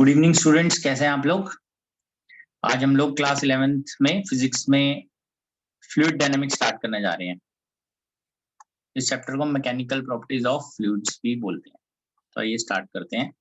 Good evening students, कैसे हैं आप लोग। आज हम लोग क्लास 11th में फिजिक्स में फ्लूइड डायनामिक्स स्टार्ट करने जा रहे हैं। इस चैप्टर को मैकेनिकल प्रॉपर्टीज ऑफ फ्लूइड्स भी बोलते हैं। तो आइए स्टार्ट करते हैं।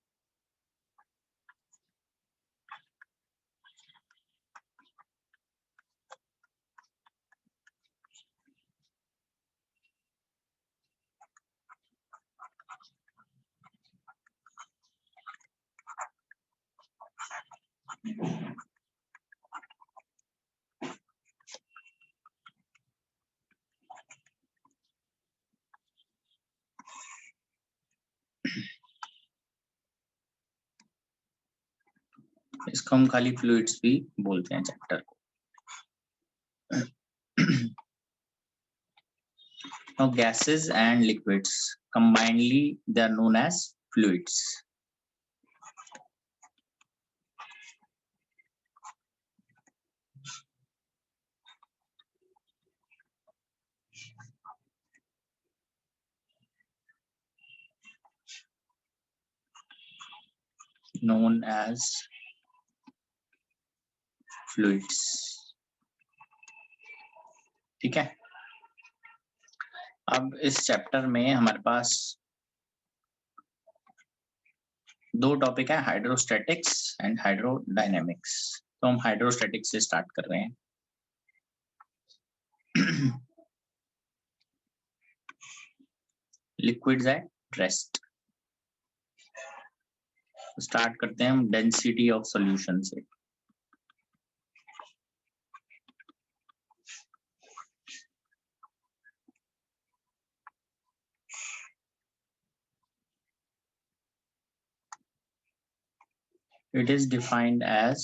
इसको हम खाली फ्लूइड्स भी बोलते हैं चैप्टर को। Now gases and liquids combinedly they are known as fluids. Known as fluids. ठीक है। अब इस चैप्टर में हमारे पास दो टॉपिक है, हाइड्रोस्टैटिक्स एंड हाइड्रोडायनेमिक्स। तो हम हाइड्रोस्टैटिक्स से स्टार्ट कर रहे हैं। Liquids at rest. स्टार्ट करते हैं हम डेंसिटी ऑफ सॉल्यूशन से। It is defined as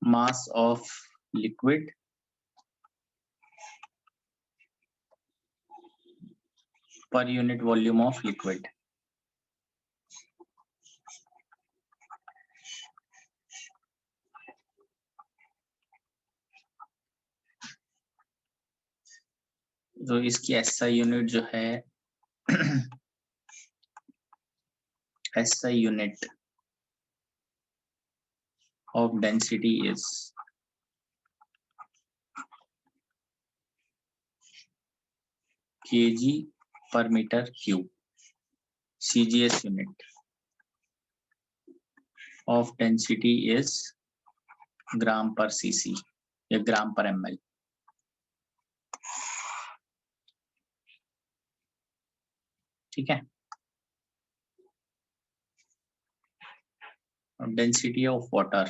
mass of liquid per unit volume of liquid. तो इसकी SI यूनिट जो है SI unit of density is kg per meter cube. CGS unit of density is gram per cc या gram per ml. ठीक है। Density of water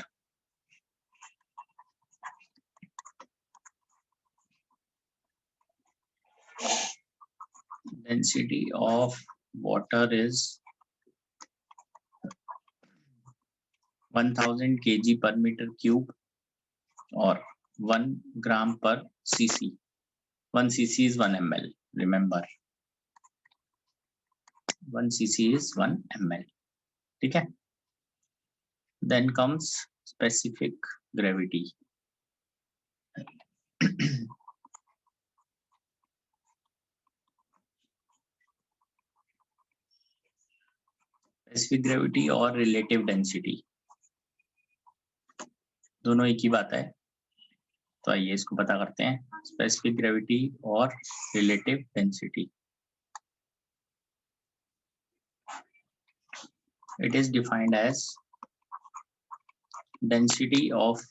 is 1000 kg per meter cube or 1 gram per cc. 1 cc is 1 ml. Remember, 1 cc is 1 ml. ठीक है। Then comes specific gravity. Specific gravity और relative density दोनों एक ही बात है। तो आइए इसको पता करते हैं, स्पेसिफिक ग्रेविटी और relative density. It is defined as density of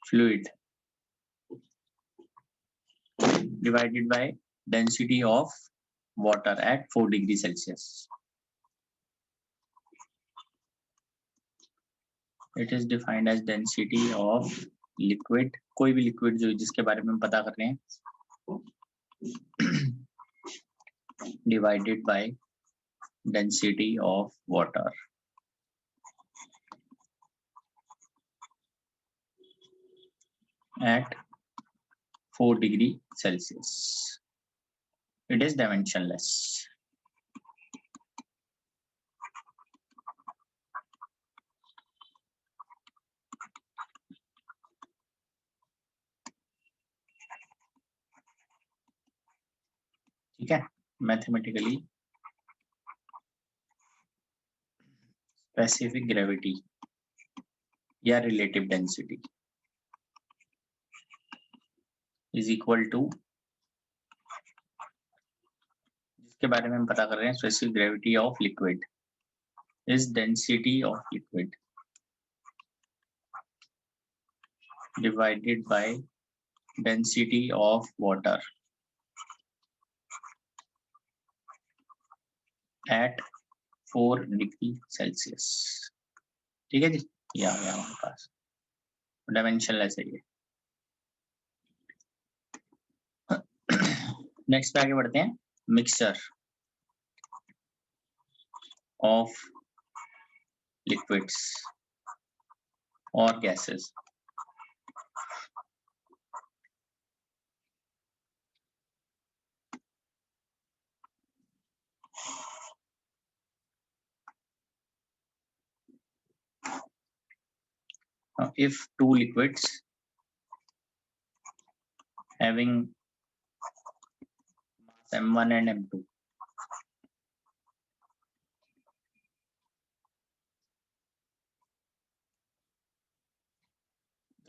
fluid divided by density of water at 4 degree Celsius. It is defined as density of liquid, कोई भी liquid जो जिसके बारे में हम पता कर रहे हैं, divided by density of water at 4 degree Celsius. It is dimensionless. ठीक है, मैथमेटिकली स्पेसिफिक ग्रेविटी या relative density is equal to, जिसके बारे में हम पता कर रहे हैं, specific gravity of liquid is density of liquid divided by density of water at 4 degree Celsius. ठीक है जी, ये आ गया हमारे पास डायमेंशन ऐसे ही है। नेक्स्ट पे आगे बढ़ते हैं, मिक्सचर ऑफ लिक्विड्स और gases. If two liquids having mass m1 and m2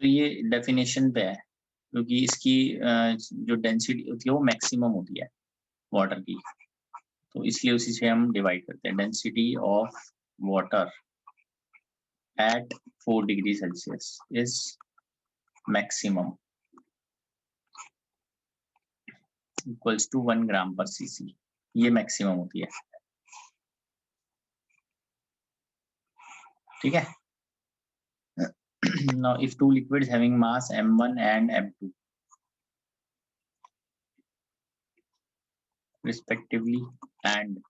तो ये डेफिनेशन पे है, क्योंकि इसकी जो डेंसिटी होती है वो मैक्सिमम होती है वाटर की, तो इसलिए उसी से हम डिवाइड करते हैं। Density of water at 4 degree Celsius is maximum equals to 1 gram per cc, ये मैक्सिमम होती है। ठीक है, now if two liquids having mass m1 and m2 respectively and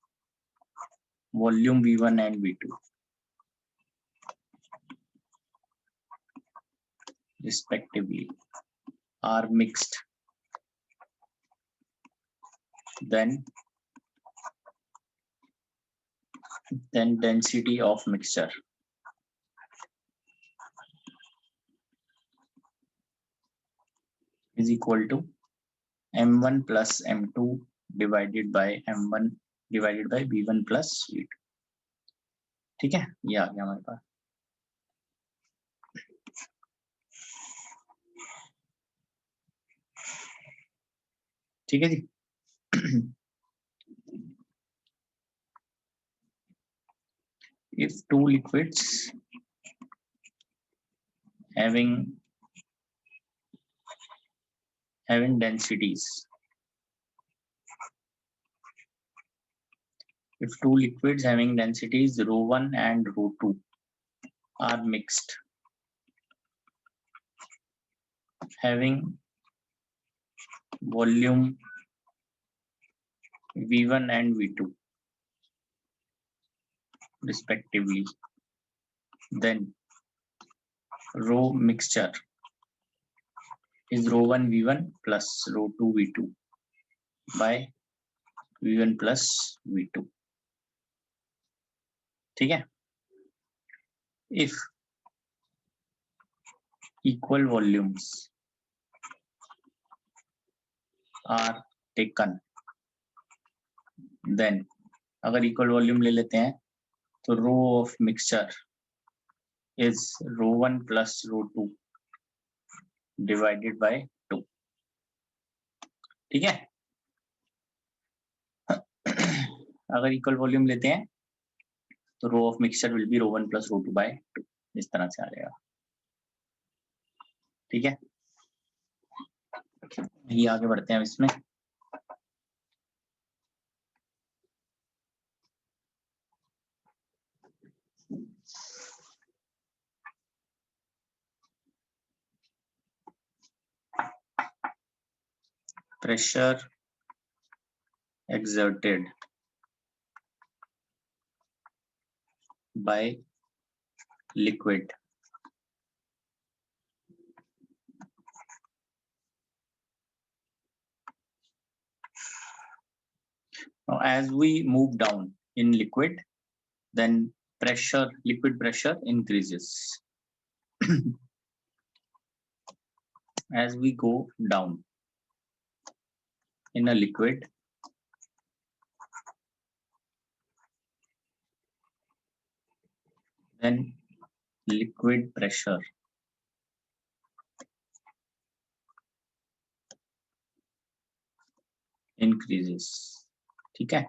volume v1 and v2 respectively are mixed, then density of mixture is equal to m1 plus m2 divided by m1 divided by v1 plus v2। ठीक है, ये आ गया हमारे पास। ठीक है जी। If two liquids having densities, if two liquids having densities ρ1 and ρ2 are mixed, having volume v1 and v2 respectively, then rho mixture is ρ1 v1 plus ρ2 v2 by v1 plus v2। ठीक है, if equal volumes are taken, then अगर equal volume ले लेते हैं तो rho of mixture is ρ1 plus ρ2 divided by 2। ठीक है, अगर इक्वल वॉल्यूम लेते हैं तो rho of mixture will be ρ1 plus ρ2 by 2, इस तरह से आ जाएगा। ठीक है, ये आगे बढ़ते हैं इसमें। pressure exerted by liquid now as we move down in liquid, then liquid pressure increases as we go down in a liquid, then liquid pressure increases. ठीक है,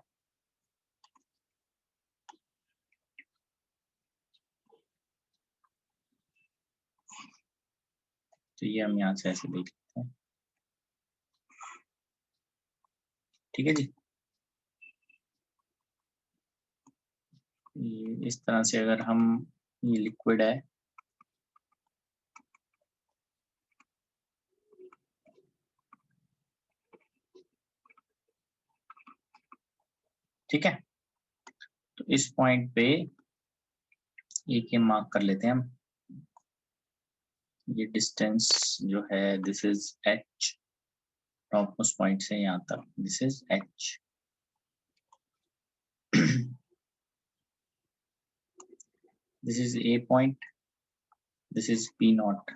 तो ये हम यहाँ से ऐसे देख लेते हैं। ठीक है जी, ये इस तरह से अगर हम, ये लिक्विड है, ठीक है, तो इस पॉइंट पे एक ये मार्क कर लेते हैं हम, ये डिस्टेंस जो है this is h, top most point से यहाँ तक this is h। this is a point, this is p naught,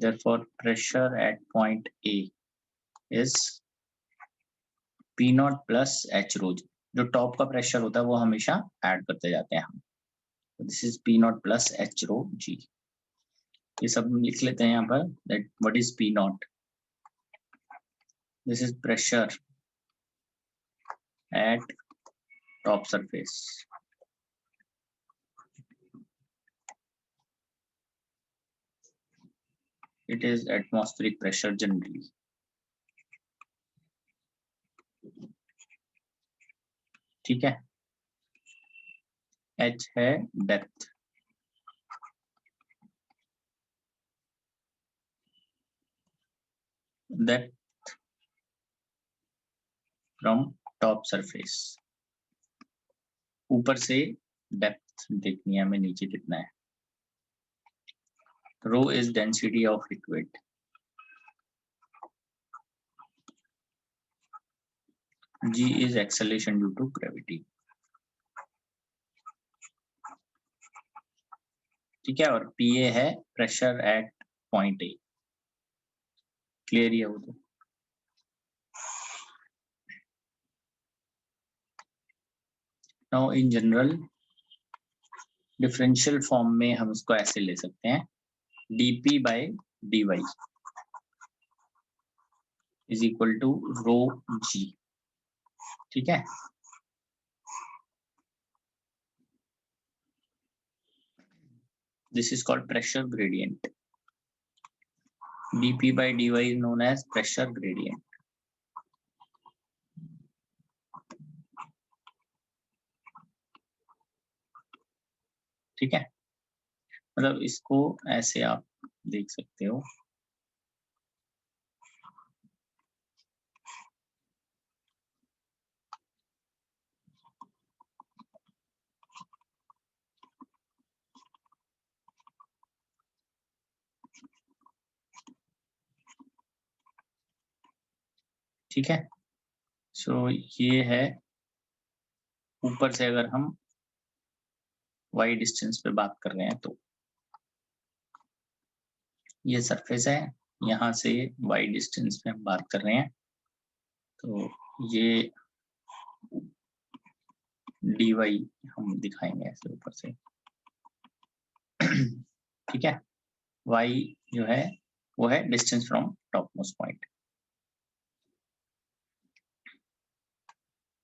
therefore pressure at point A is p naught plus h rho g। जो टॉप का pressure होता है वो हमेशा add करते जाते हैं हम, this is p naught plus h rho g। ये सब लिख लेते हैं यहाँ पर, that what is p naught, this is pressure at top surface, it is atmospheric pressure generally। ठीक है, h है depth, depth from top surface, ऊपर से डेप्थ देखनी है हमें नीचे कितना है। Rho is density of liquid, g is acceleration due to gravity। ठीक है, और pa है pressure at point A. Clear ही है वो तो। Now in general differential form में हम इसको ऐसे ले सकते हैं, dp by dy is equal to rho g। ठीक है, this is called pressure gradient, dp by dy is known as pressure gradient। ठीक है, मतलब इसको ऐसे आप देख सकते हो, ठीक है। सो ये है, ऊपर से अगर हम y डिस्टेंस पे बात कर रहे हैं तो ये सरफेस है, यहाँ से y डिस्टेंस पे हम बात कर रहे हैं तो ये dy हम दिखाएंगे ऐसे ऊपर से। ठीक है, y जो है वो है distance from top most point.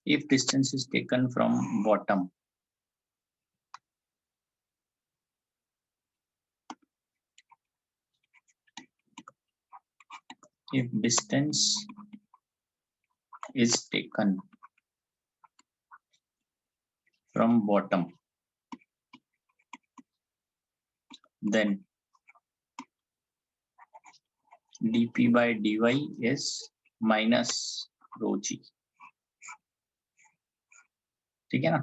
If distance is taken from bottom, if distance is taken from bottom, then dp by dy is minus rho g। ठीक है ना,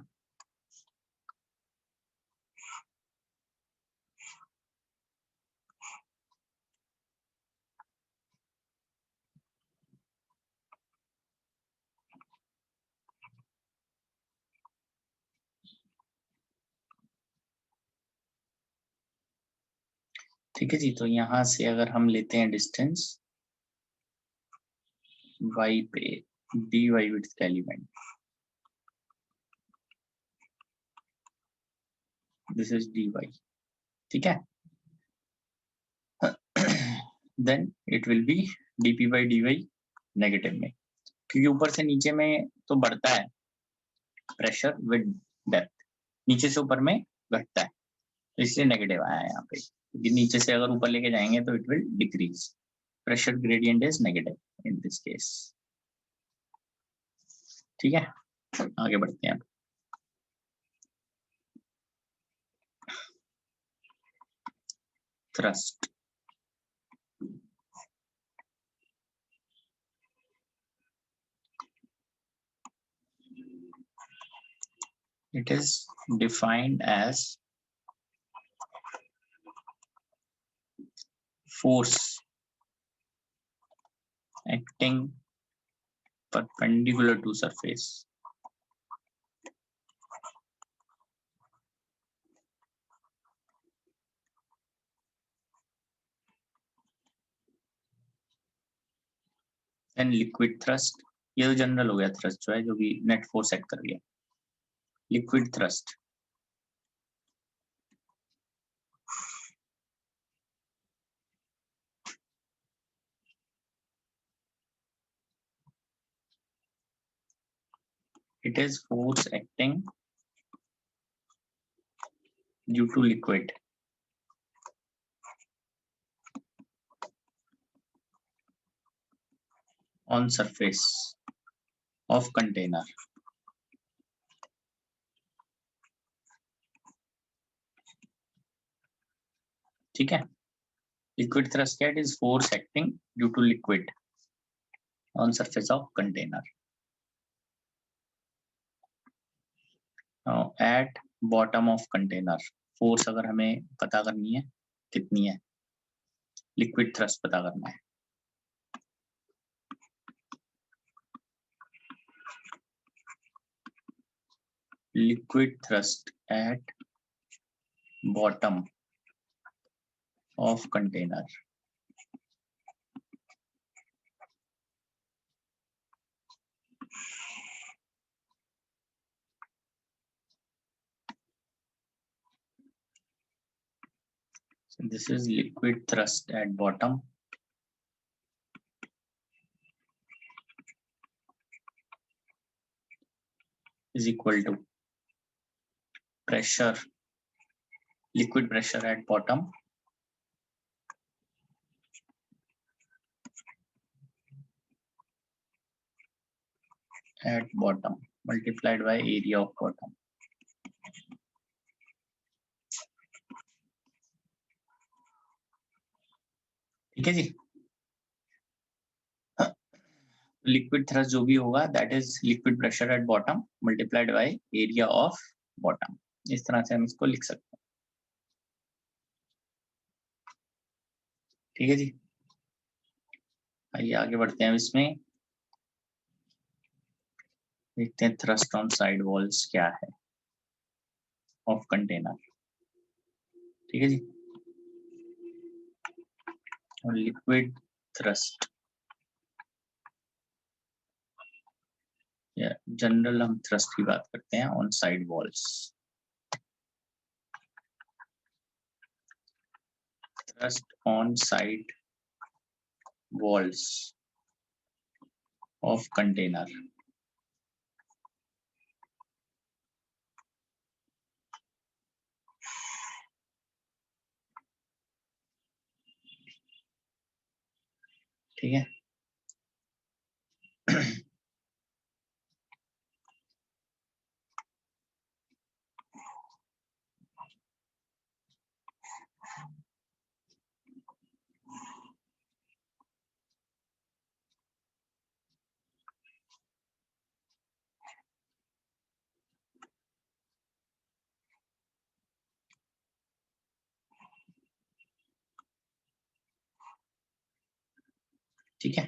ठीक है जी। तो यहाँ से अगर हम लेते हैं डिस्टेंस y पे dy विड्थ का एलिमेंट, दिस इज dy, ठीक है। Then it will be dp by dy negative में, क्योंकि ऊपर से नीचे में तो बढ़ता है प्रेशर विद डेप्थ, नीचे से ऊपर में घटता है, तो इसलिए नेगेटिव आया है यहाँ पे, क्योंकि नीचे से अगर ऊपर लेके जाएंगे तो it will decrease, pressure gradient is negative in this case, ठीक है। आगे बढ़ते हैं। Thrust, it is defined as force acting perpendicular to surface, then liquid thrust, ये तो जनरल हो गया, थ्रस्ट जो है जो भी नेट फोर्स एक्ट कर गया। Liquid thrust, it is force acting due to liquid on surface of container, ठीक है। लिक्विड थ्रस्ट क्या, it is force acting due to liquid on surface of container at bottom of container. Force अगर हमें पता करनी है कितनी है, लिक्विड थ्रस्ट पता करना है, liquid thrust at bottom of container, so this is liquid thrust at bottom is equal to pressure, liquid pressure at bottom multiplied by area of bottom, ठीक है जी। लिक्विड थ्रस्ट जो भी होगा that is liquid pressure at bottom multiplied by area of bottom, इस तरह से हम इसको लिख सकते हैं, ठीक है जी। आइए आगे बढ़ते हैं, इसमें देखते हैं थ्रस्ट ऑन साइड वॉल्स क्या है ऑफ कंटेनर, ठीक है जी। और लिक्विड थ्रस्ट या जनरल हम थ्रस्ट की बात करते हैं on side walls, thrust on side walls of container, ठीक है। ठीक है,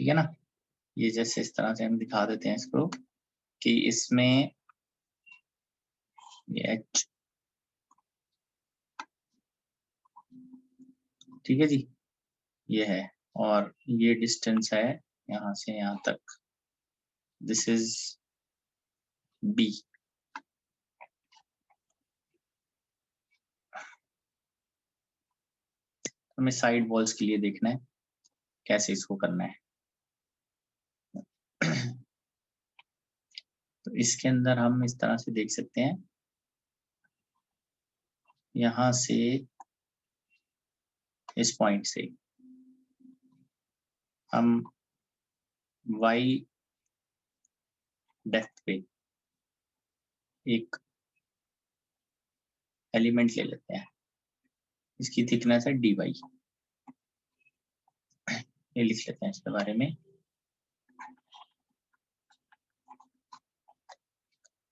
ठीक है ना। ये जैसे इस तरह से हम दिखा देते हैं इसको कि इसमें ये h, ठीक है जी, ये है, और ये डिस्टेंस है यहाँ से यहाँ तक, दिस इज b। हमें साइड वॉल्स के लिए देखना है कैसे इसको करना है। तो इसके अंदर हम इस तरह से देख सकते हैं, यहाँ से इस पॉइंट से हम y डेप्थ पे एक एलिमेंट ले लेते हैं, इसकी थिकनेस है dy। ये लिख लेते हैं इसके बारे में,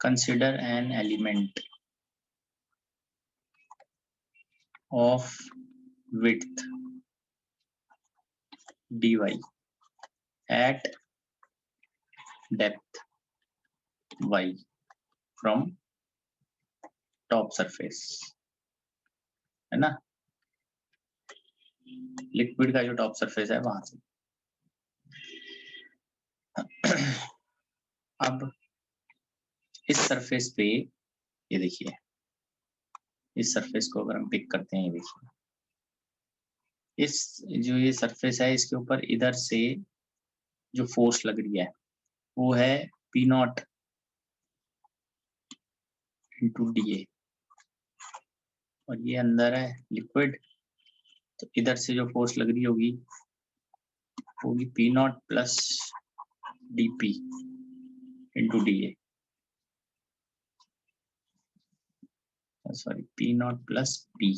consider an element of width dy at depth y from top surface, है ना, लिक्विड का जो टॉप सरफेस है वहां से। अब इस सरफेस पे ये देखिए, इस सरफेस को अगर हम पिक करते हैं, ये देखिए, इस जो ये सरफेस है इसके ऊपर इधर से जो फोर्स लग रही है वो है P नॉट इंटू डी, और ये अंदर है लिक्विड, तो इधर से जो फोर्स लग रही होगी P naught plus D P into D, sorry P naught plus P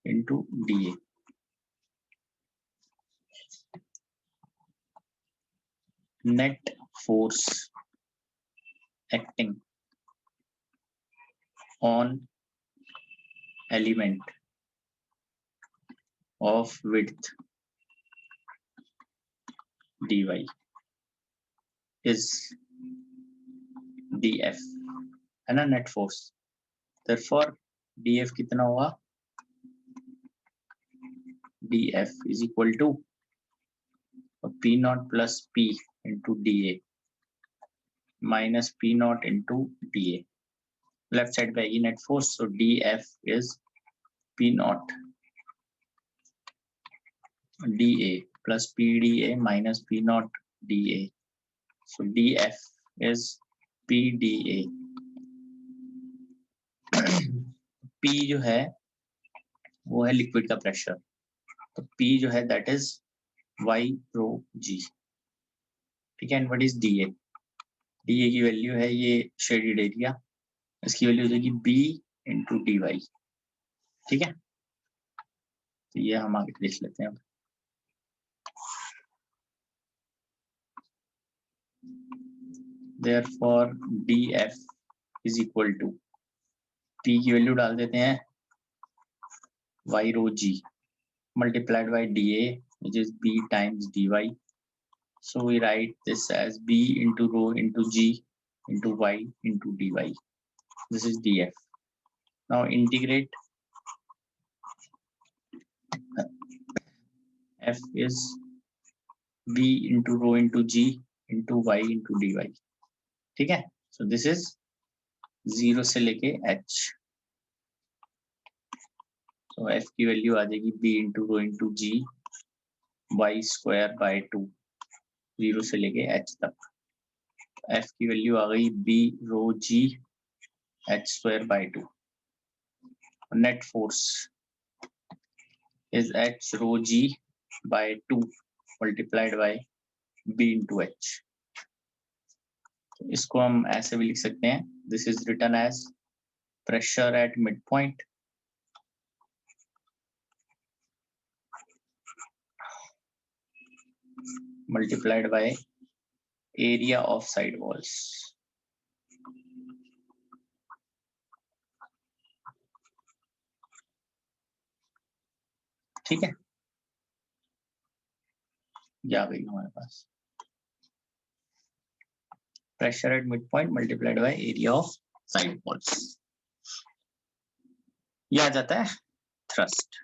into D. Net force acting on element of width dy is df, है ना, नेट फोर्स। therefore df कितना हुआ, df is equal to P naught plus P into D minus P not into D. Left side पे आएगी net force, so df is P not dA plus PDA minus P naught dA. So dF is PDA. P जो है वो है liquid का pressure, तो P जो है that is y rho g, ठीक है। And what is dA? dA की वैल्यू है ये शेडेड एरिया, इसकी वैल्यू हो जाएगी B इंटू डी वाई, ठीक है। तो ये हम आगे लिख लेते हैं। Therefore dF is equal to, P की वैल्यू डाल देते हैं y rho g multiplied by dA, which is B times dy. So we write this as B into rho into g into y into dy. This is dF. Now integrate, F is B into rho into g into y into dy, ठीक है। So this is 0 से लेके h, so F की value आ जाएगी B into rho into g y square by 2, 0 से लेके h तक। F की वैल्यू आ गई B row g h square by 2. Net force is h rho g by 2 multiplied by B into h. इसको हम ऐसे भी लिख सकते हैं, this is written as pressure at midpoint multiplied by area of side walls. ठीक है, ये आ गई हमारे पास pressure at mid point multiplied by area of side walls. ये आ जाता है thrust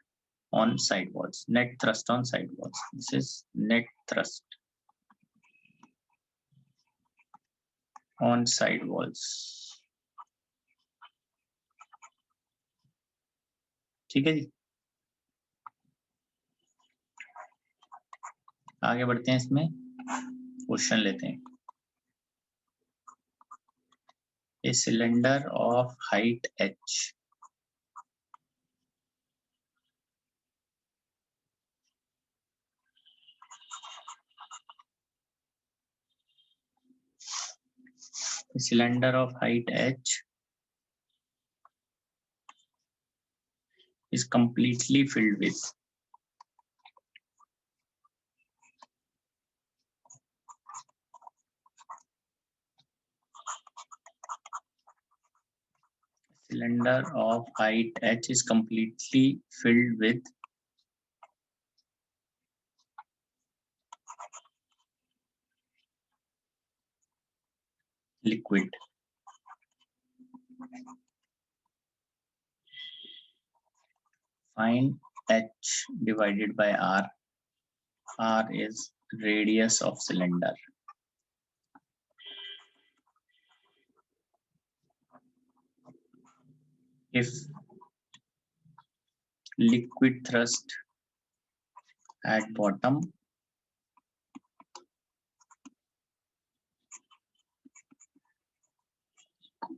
on side walls, net thrust on side walls. This is net thrust on side walls. ठीक है जी, आगे बढ़ते हैं, इसमें क्वेश्चन लेते हैं। A cylinder of height h a cylinder of height h is completely filled with cylinder of height h is completely filled with liquid. Find h divided by r. R is radius of cylinder. If liquid thrust at bottom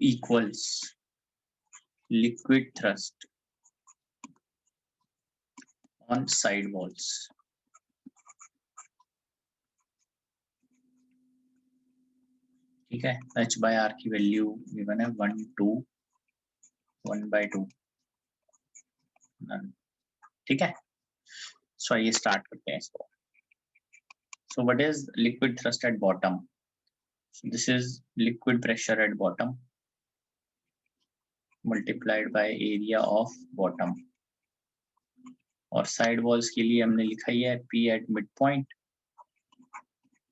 equals liquid thrust on side walls, ठीक है। h by r की value given है 1 2 1/2, ठीक है। सो आइए start करते हैं इसको। So what is liquid thrust at bottom? This is liquid pressure at bottom multiplied by area of bottom, और साइड वॉल्स के लिए हमने लिखा ही है P eight mid point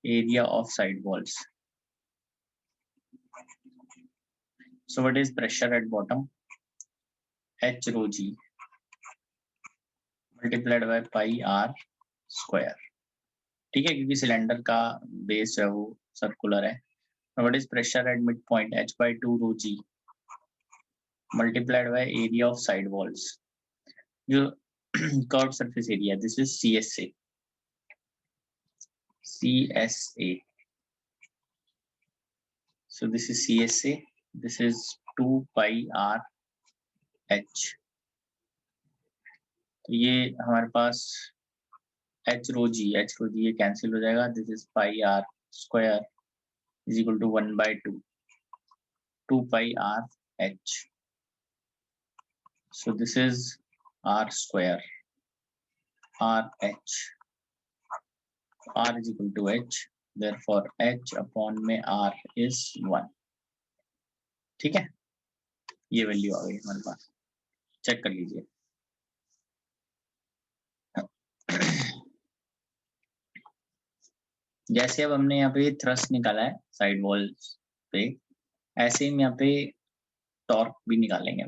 area of side walls. So what is pressure at bottom? H rho g multiplied by pi r square, ठीक है, क्योंकि cylinder का बेस जो है वो सर्कुलर है। What is pressure at midpoint? H by 2 rho g multiplied by area of side walls. जो curved surface area, this is CSA. CSA. So this is CSA. This is 2 pi r h. तो ये हमारे पास h rho g ये cancel हो जाएगा। This is pi r square is equal to 1/2 2 pi r h. So this is r square r h. R is equal to h, therefore h upon में r is 1, ठीक है। ये वैल्यू आ गई हमारे पास, चेक कर लीजिए। जैसे अब हमने यहाँ पे थ्रस्ट निकाला है साइड वॉल पे, ऐसे ही यहाँ पे टॉर्क भी निकालेंगे,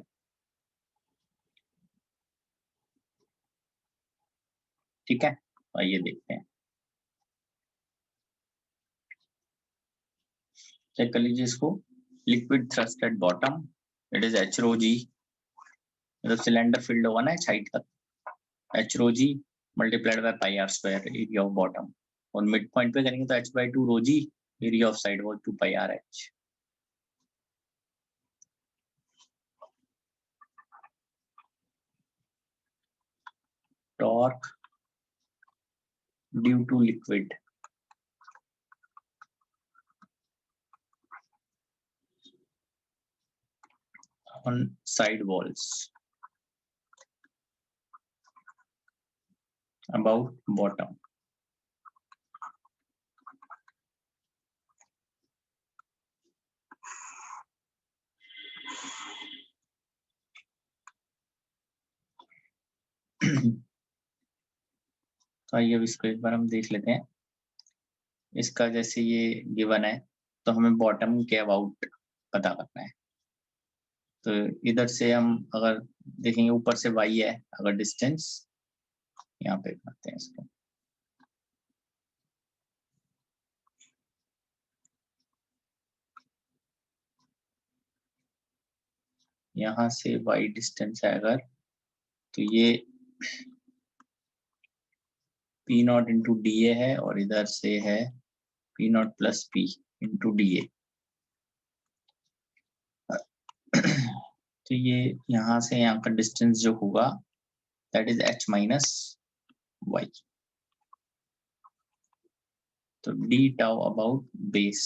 ठीक है। आइए देखते हैं, चेक कर लीजिए इसको। Liquid thrust at bottom it is h rho g, मतलब सिलेंडर फिल्ड होगा ना इस हाइट तक, h rho g multiplied by pi r square area of bottom, और मिड पॉइंट पे करेंगे तो h by 2 rho g area of side wall 2 pi r h। Torque due to liquid on side walls about bottom. तो आइए अब इसको एक बार हम देख लेते हैं। इसका जैसे ये गिवन है तो हमें बॉटम के अबाउट पता करना है। तो इधर से हम अगर देखेंगे ऊपर से y है, अगर डिस्टेंस यहाँ पे करते हैं इसको, यहाँ से y डिस्टेंस है अगर, तो ये P not into D A है और इधर से है P naught plus P into D A. तो ये यहाँ से यहाँ का डिस्टेंस जो होगा that is h minus y। तो d tau about base,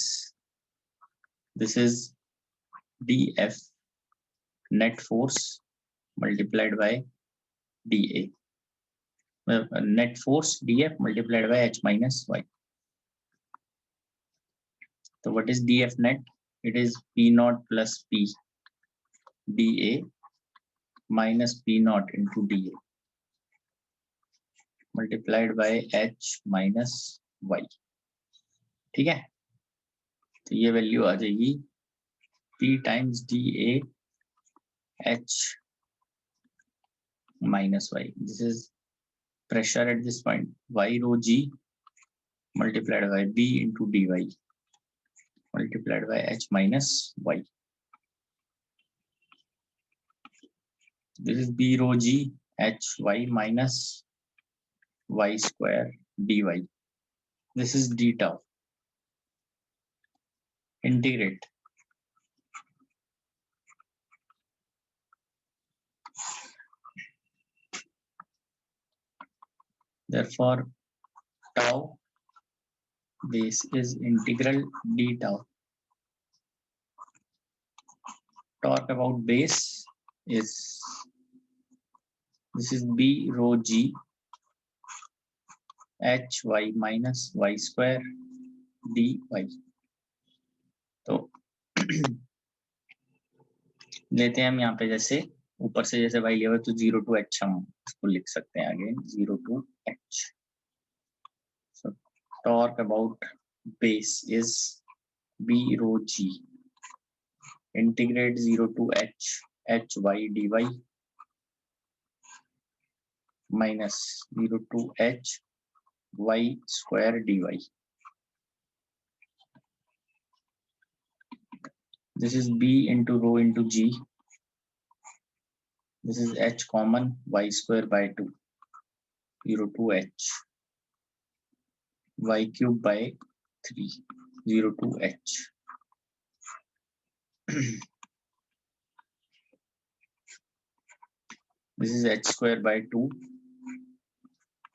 this is df net force multiplied by dA, net force dF multiplied by h minus y. So what is dF net? It is P naught plus P dA minus P naught into dA multiplied by h minus y. ठीक है, तो ये वैल्यू आ जाएगी P times dA h minus y. This is pressure at this point, y rho g multiplied by B into dy multiplied by h minus y. This is B rho g h y minus y square dy. This is d tau. Integrate. Therefore, tau base is integral d tau. Torque about base is, this is B rho g h y minus y square dy. तो लेते हैं हम यहाँ पे, जैसे ऊपर से जैसे y लिया हुआ तो 0 to h हम इसको लिख सकते हैं again 0 to h. So torque about base is B rho g integrate 0 to h h y dy minus 0 to h y square dy. This is B into rho into g. This is h common, y square by 2 0 to h y cube by 3 0 to h. This is h square by 2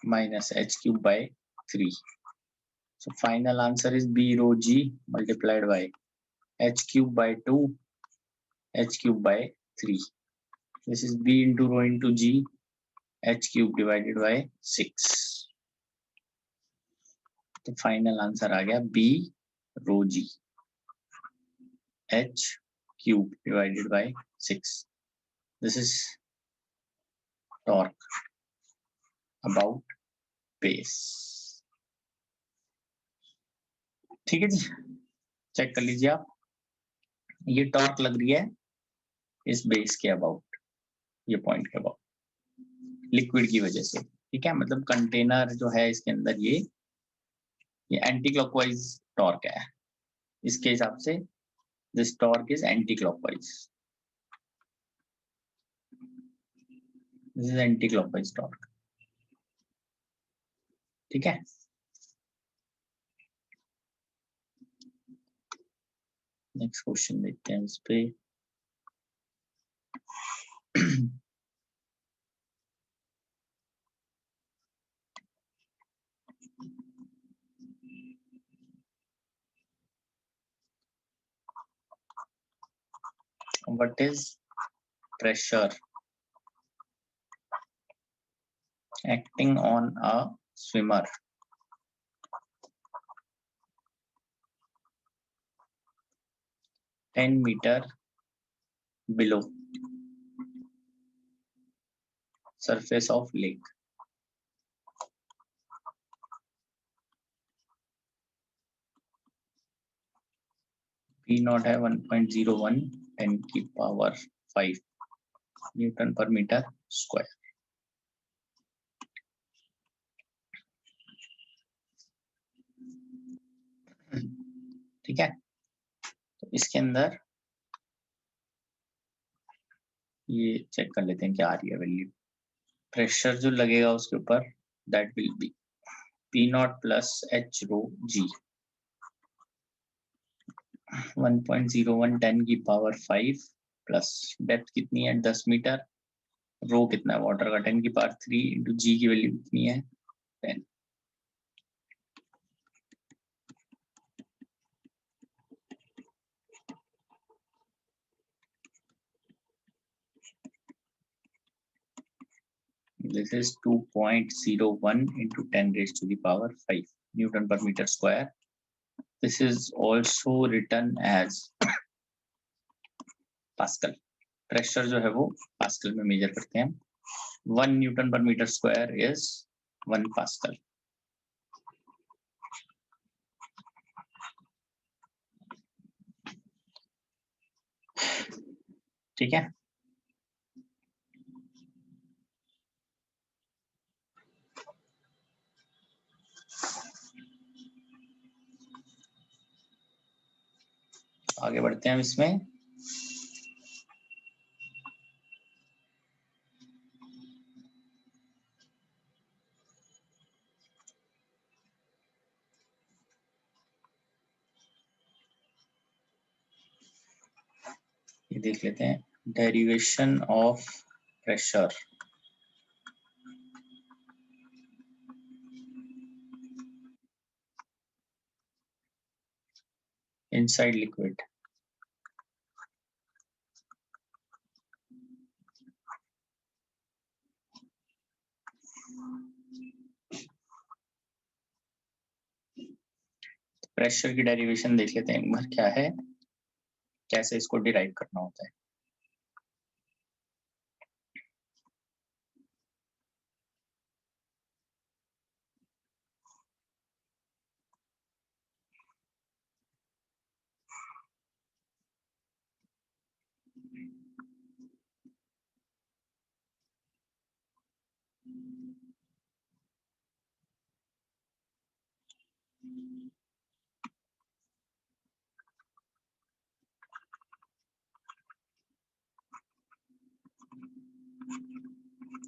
minus h cube by 3. So final answer is B rho g multiplied by h cube by 2 h cube by 3. This is B into rho into g h cube divided by 6. तो final answer आ गया B rho g h cube divided by 6. This is torque about base. ठीक है जी, check कर लीजिए आप, ये torque लग रही है इस बेस के अबाउट, ये पॉइंट के अबाउट लिक्विड की वजह से। ठीक है, मतलब कंटेनर जो है इसके अंदर ये एंटी क्लॉकवाइज टॉर्क है, इसके हिसाब से this torque is anti clockwise, this is anti clockwise torque. ठीक है, नेक्स्ट क्वेश्चन देखते हैं इस पे। What is pressure acting on a swimmer 10 meter below surface of lake? P not है 1.01 10 की पावर 5 न्यूटन पर मीटर स्क्वायर। ठीक है, तो इसके अंदर ये चेक कर लेते हैं क्या आ रही है वैल्यू। प्रेशर जो लगेगा उसके ऊपर that will be P naught plus H rho G 1.01 10 की पावर 5 प्लस डेप्थ कितनी है 10 मीटर, रो कितना है वाटर का 10 की पावर 3 इंटू G की वैल्यू कितनी है 10। This is 2.01 into 10 raised to the power 5 Newton per meter square. This is also written as Pascal. Pressure जो है वो पास्कल में मेजर करते हैं। 1 न्यूटन पर मीटर स्क्वायर इज 1 पास्कल। ठीक है, आगे बढ़ते हैं इसमें। ये देख लेते हैं derivation of pressure. Inside liquid. Pressure की डेरिवेशन देख लेते हैं एक बार क्या है, कैसे इसको डिराइव करना होता है।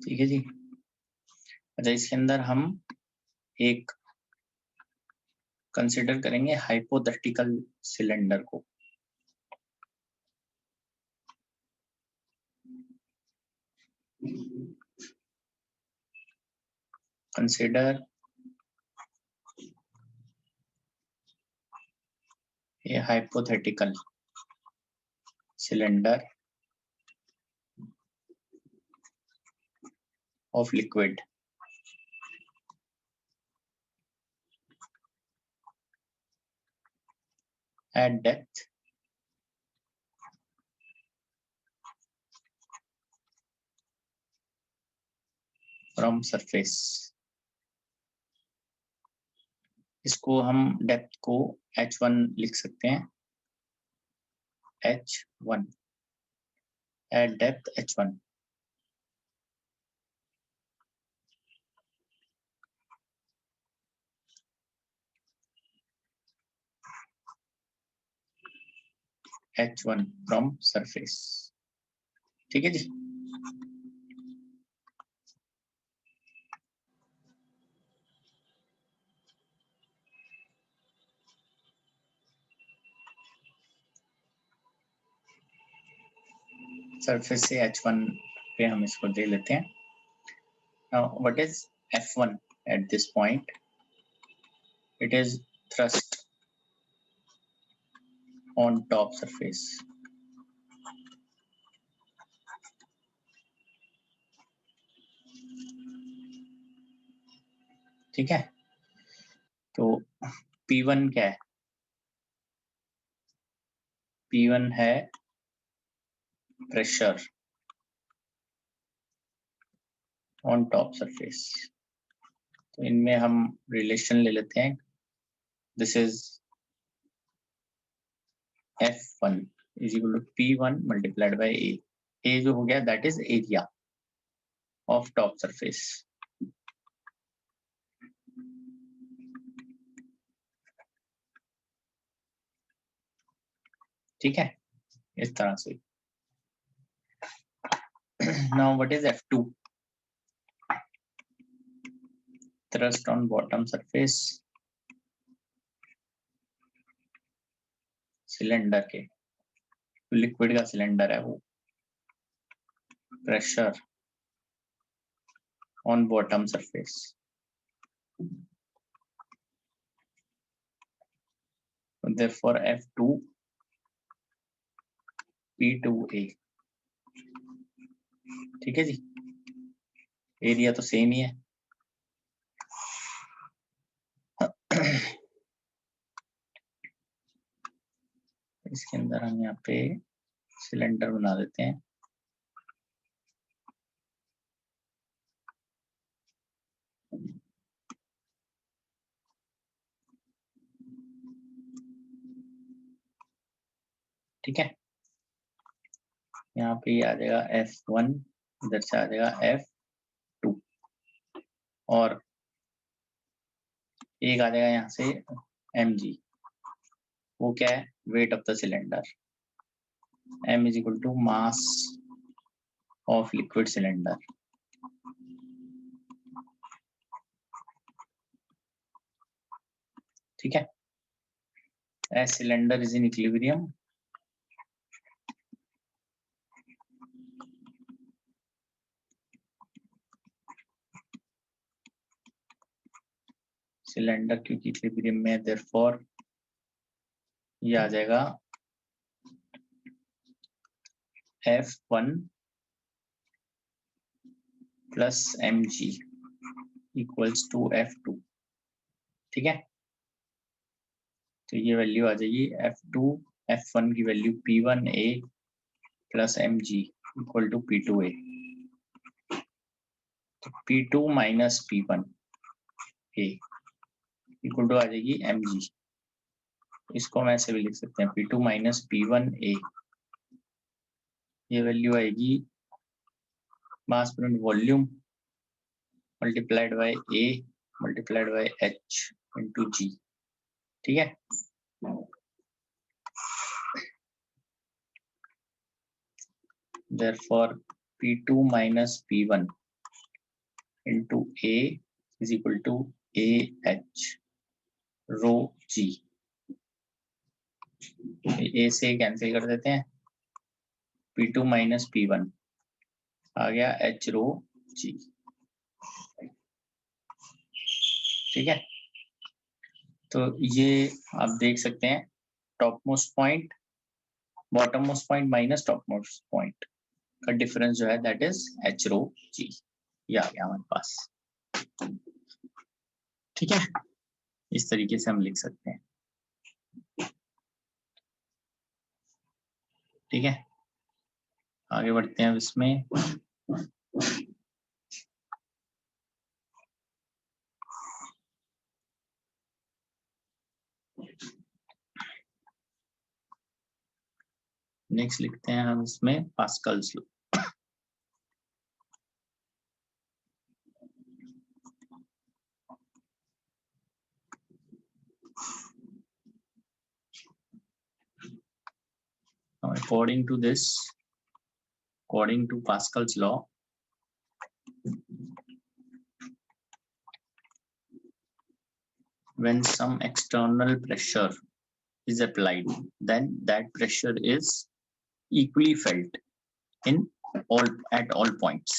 ठीक है जी। अच्छा, इसके अंदर हम एक कंसिडर करेंगे हाइपोथेटिकल सिलेंडर को। Consider a hypothetical cylinder of liquid at depth from surface। इसको हम डेप्थ को h1 लिख सकते हैं, h1 at depth h1। h1 from surface। ठीक है जी। सरफेस से h1 पे हम इसको दे लेते हैं। Now what is F1 at this point? It is thrust on top surface। ठीक है, तो P1 क्या है? P1 है प्रेशर ऑन टॉप सरफेस। तो इनमें हम रिलेशन ले लेते हैं। This is F1 is equal to P1 multiplied by A. A जो हो गया that is area of top surface. ठीक है, इस तरह से. Now what is F2? Thrust on bottom surface cylinder के, लिक्विड का सिलेंडर है वो. Pressure on bottom surface. Therefore F2 P2A. ठीक है जी, एरिया तो सेम ही है. इसके अंदर हम यहाँ पे सिलेंडर बना देते हैं. ठीक है, यहाँ पे आ जाएगा F1, इधर से आ जाएगा F2 और एक आ जाएगा यहाँ से mg. वो क्या है? Weight of the cylinder. m is equal to mass of liquid cylinder. ठीक है, as cylinder is in equilibrium, cylinder क्योंकि इक्विलिब्रियम में, therefore ये आ जाएगा F1 plus mg equals to F2. ठीक है, तो ये वैल्यू आ जाएगी F2, F1 की वैल्यू P1A plus mg equal to P2A. तो P2 minus P1A equal to आ जाएगी mg. इसको हम ऐसे भी लिख सकते हैं, P2 माइनस P1A. ये वैल्यू आएगी mass per unit volume multiplied by A multiplied by H into G. ठीक है, therefore P2 minus P1 into A is equal to AH rho G. A से कैंसिल कर देते हैं, P2 minus P1 आ गया H rho G. ठीक है, तो ये आप देख सकते हैं top most point, bottom most point minus top most point का डिफरेंस जो है that is H rho G. ये आ गया हमारे पास. ठीक है, इस तरीके से हम लिख सकते हैं. ठीक है, आगे बढ़ते हैं इसमें. नेक्स्ट लिखते हैं हम इसमें Pascal's law. According to this, according to Pascal's law, when some external pressure is applied, then that pressure is equally felt in all at all points.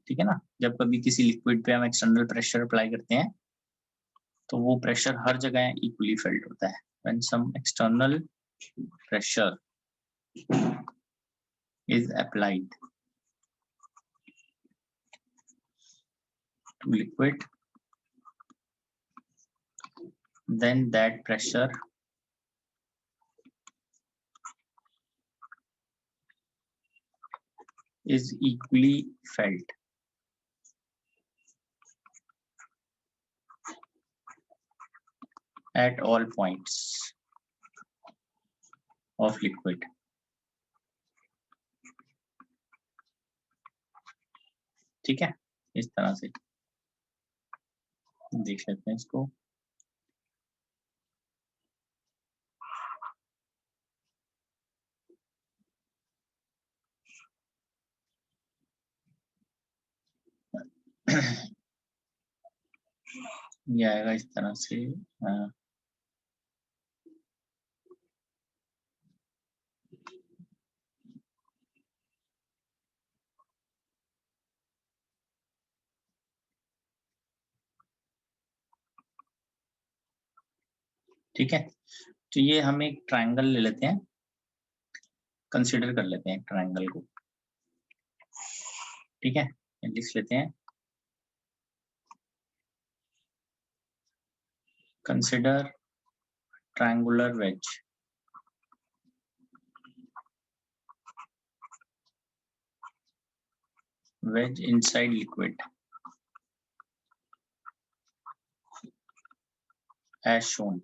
ठीक है ना, जब कभी किसी लिक्विड पे हम एक्सटर्नल प्रेशर अप्लाई करते हैं तो वो प्रेशर हर जगह इक्वली फेल्ट होता है. when some external pressure is applied to liquid, then that pressure is equally felt at all points of liquid. ठीक है, इस तरह से देख लेते हैं इसको। ये आएगा इस तरह से। ठीक है, तो ये हम एक ट्रायंगल ले लेते हैं, कंसीडर कर लेते हैं ट्रायंगल को। ठीक है, लिख लेते हैं consider triangular wedge. Wedge inside liquid as shown.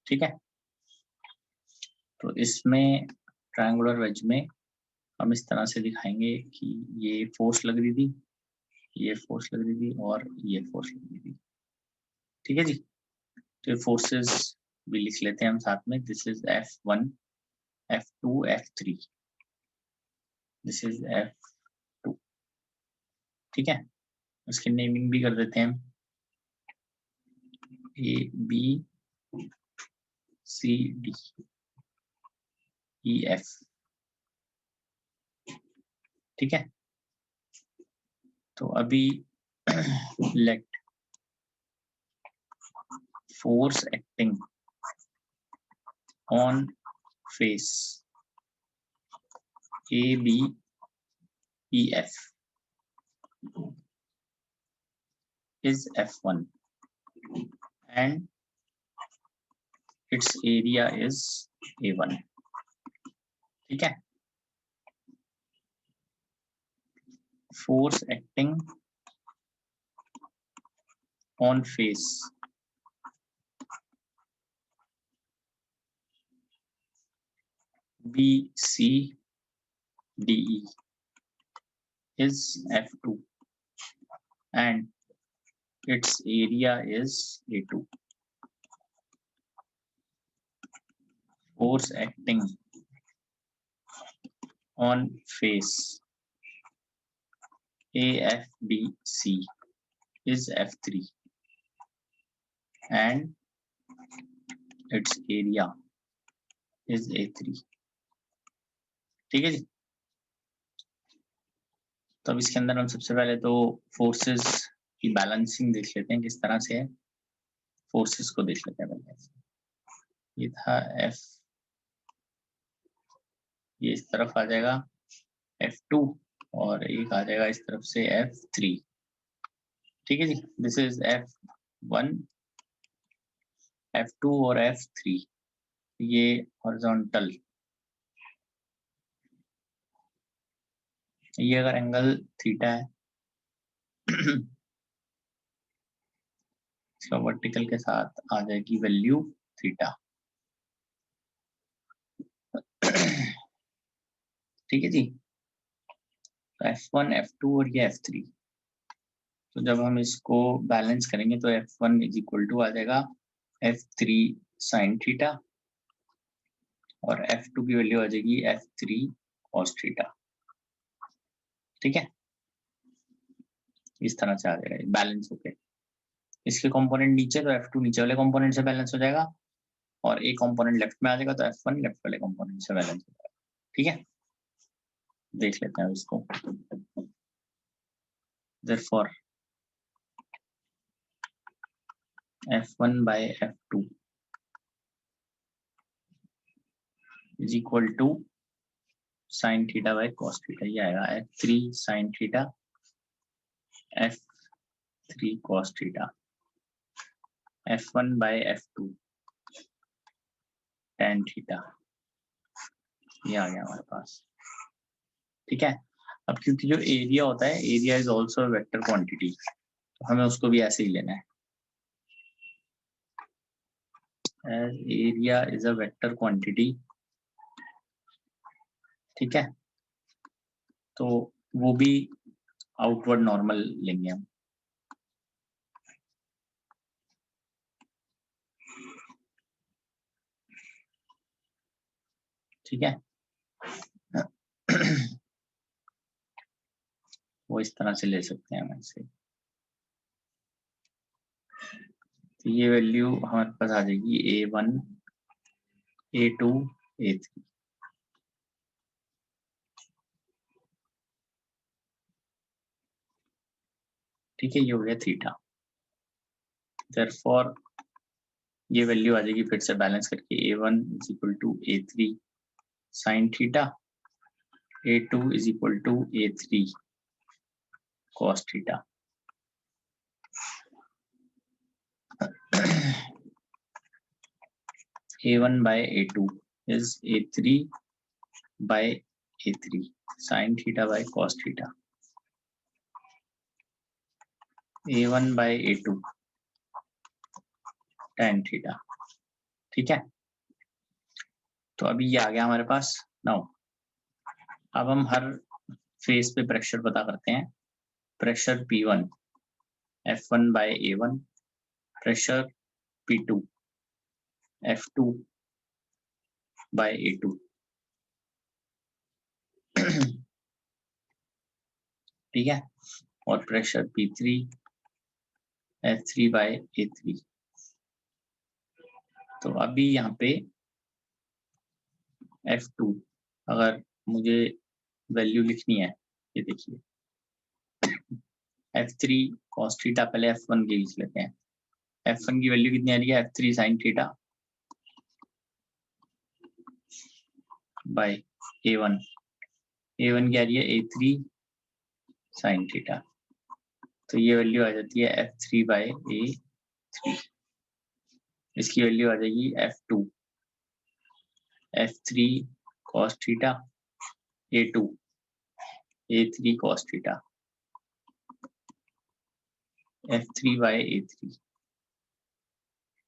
ठीक है, तो इसमें ट्रायंगुलर वेज में हम इस तरह से दिखाएंगे कि ये फोर्स लग रही थी, ये फोर्स लग रही थी और ये फोर्स लग रही थी। ठीक है जी, तो ये फोर्सेस भी लिख लेते हैं हम साथ में। This is F1, F2, F3, this is F2। ठीक है, उसकी नेमिंग भी कर देते हैं हम, A B C D E F। ठीक है, तो अभी let force acting on face A B E F is F1 and its area is A1। ठीक है, force acting on face B C D E is F2 and its area is A2। Force acting on face AFBC is F3 and its area is A3। ठीक है जी, तो अब इसके अंदर हम सबसे पहले तो फोर्सेस की बैलेंसिंग देख लेते हैं किस तरह से है। फोर्सेस को देख लेते हैं पहले। ये था F, ये इस तरफ आ जाएगा F2 और एक आ जाएगा इस तरफ से F3। ठीक है जी, दिस इज F1, F2 और F3। ये हॉरिजॉन्टल, ये अगर एंगल थीटा है इसका वर्टिकल के साथ आ जाएगी वैल्यू थीटा। ठीक है जी, F1, F2 और ये F3। तो जब हम इसको बैलेंस करेंगे तो F1 इज इक्वल टू आ जाएगा F3 साइन थीटा और F2 की वैल्यू आ जाएगी F3 कॉस थीटा। ठीक है, इस तरह से आ जाएगा बैलेंस होके। इसके कंपोनेंट नीचे, तो F2 नीचे वाले कंपोनेंट से बैलेंस हो जाएगा और एक कंपोनेंट लेफ्ट में आ जाएगा, तो F1 लेफ्ट वाले कंपोनेंट से बैलेंस हो जाएगा। ठीक है, देख लेते हैं इसको। Therefore F1 by F2 is equal to sin theta by cos theta। ये आएगा F3 sin theta, F3 cos theta, F1 by F2 tan theta। ये आ गया हमारे पास। ठीक है, अब क्योंकि जो एरिया होता है, area is also vector quantity, तो हमें उसको भी ऐसे ही लेना है। as area is a vector quantity, ठीक है, तो वो भी आउटवर्ड नॉर्मल लेंगे हम। ठीक है वो इस तरह से ले सकते हैं हम ऐसे। तो ये वैल्यू हमारे पास आ जाएगी A1 A2 A3। ठीक है, ये हो गया थीटा। देयरफॉर ये वैल्यू आ जाएगी फिर से बैलेंस करके A1 is equal to A3 sine theta, A2 is equal to A3 cos theta. A1 by A2 is A3 by A3 sin theta by cos theta। A1 by A2 tan theta। ठीक है, तो अभी ये आ गया हमारे पास। Now अब हम हर face पे प्रेशर पता करते हैं। Pressure P1 F1 by A1, pressure P2 F2 by A2। ठीक है, और pressure P3 F3 by A3। तो अभी यहाँ पे F2 अगर मुझे वैल्यू लिखनी है, ये देखिए F3 cos थीटा, पहले F1 की लिख लेते हैं। F1 की वैल्यू कितनी आ रही है, F3 sin theta by A1। A1 की आ रही है A3 sin थीटा, तो ये वैल्यू आ जाती है F3 बाय A3। इसकी वैल्यू आ जाएगी F2 F3 cos theta A2 A3 cos theta F3 by A3।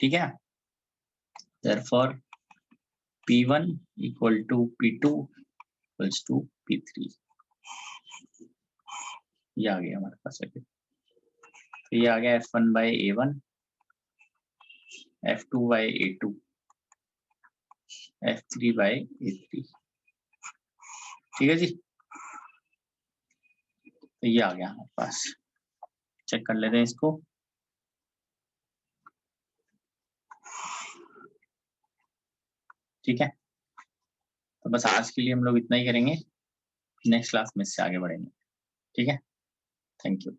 ठीक है, therefore P1 equal to P2 equals to P3। ये आ गया हमारे पास अभी। तो ये आ गया F1 by A1 F2 by A2 F3 by A3। ठीक है जी, तो ये आ गया हमारे पास। चेक कर लेते हैं इसको। ठीक है, तो बस आज के लिए हम लोग इतना ही करेंगे, नेक्स्ट क्लास में इससे आगे बढ़ेंगे। ठीक है, थैंक यू।